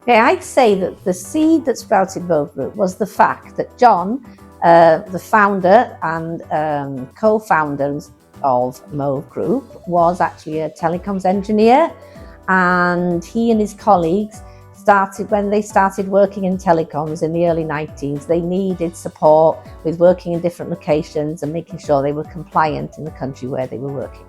Okay, I'd say that the seed that sprouted Mauve Group was the fact that John, the founder and co-founders of Mauve Group, was actually a telecoms engineer, and he and his colleagues when they started working in telecoms in the early 90s, they needed support with working in different locations and making sure they were compliant in the country where they were working.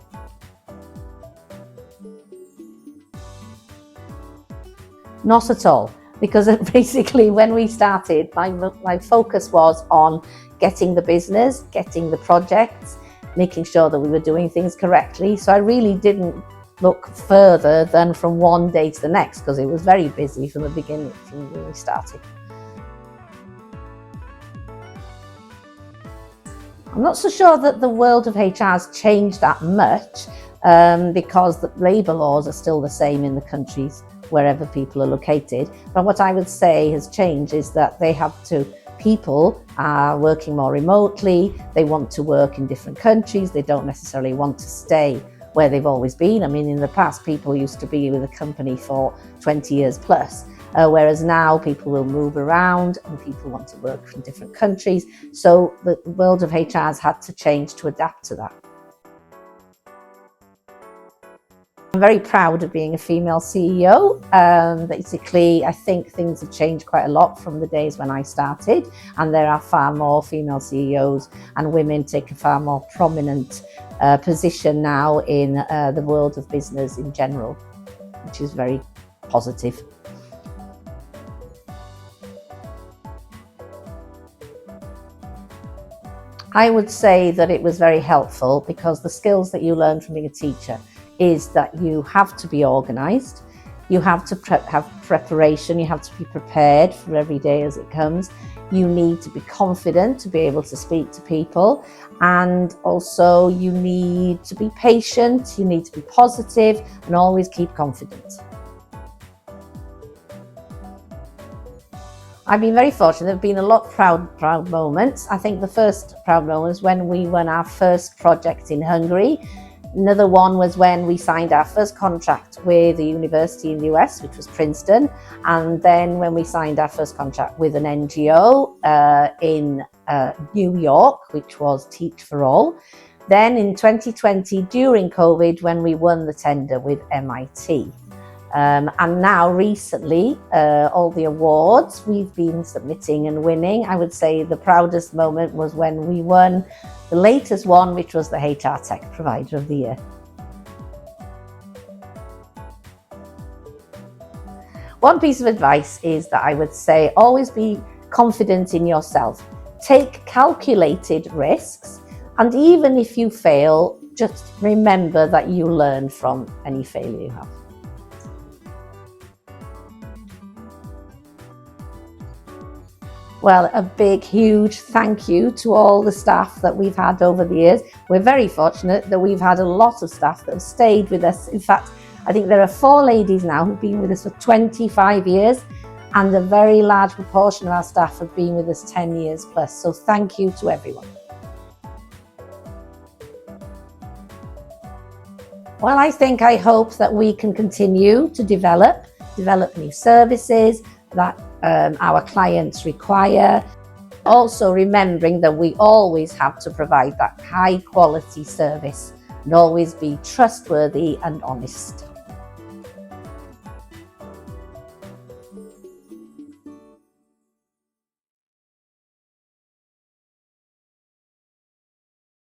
Not at all, because basically when we started, my focus was on getting the business, getting the projects, making sure that we were doing things correctly. So I really didn't look further than from one day to the next, because it was very busy from the beginning, from when we started. I'm not so sure that the world of HR has changed that much, because the labour laws are still the same in the countries wherever people are located. But what I would say has changed is that people are working more remotely, they want to work in different countries, they don't necessarily want to stay where they've always been. I mean, in the past, people used to be with a company for 20 years plus, whereas now people will move around and people want to work from different countries. So the world of HR has had to change to adapt to that. I'm very proud of being a female CEO. Basically, I think things have changed quite a lot from the days when I started, and there are far more female CEOs, and women take a far more prominent position now in the world of business in general, which is very positive. I would say that it was very helpful, because the skills that you learn from being a teacher is that you have to be organised, you have to have preparation, you have to be prepared for every day as it comes. You need to be confident to be able to speak to people, and also you need to be patient, you need to be positive and always keep confident. I've been very fortunate. There have been a lot of proud moments. I think the first proud moment was when we won our first project in Hungary. Another one was when we signed our first contract with a university in the US, which was Princeton. And then when we signed our first contract with an NGO in New York, which was Teach for All. Then in 2020, during COVID, when we won the tender with MIT. And now recently, all the awards we've been submitting and winning, I would say the proudest moment was when we won the latest one, which was the HR Tech Provider of the Year. One piece of advice is that I would say always be confident in yourself. Take calculated risks, and even if you fail, just remember that you learn from any failure you have. Well, a big, huge thank you to all the staff that we've had over the years. We're very fortunate that we've had a lot of staff that have stayed with us. In fact, I think there are 4 ladies now who've been with us for 25 years, and a very large proportion of our staff have been with us 10 years plus. So thank you to everyone. Well, I hope that we can continue to develop new services that our clients require. Also remembering that we always have to provide that high quality service and always be trustworthy and honest.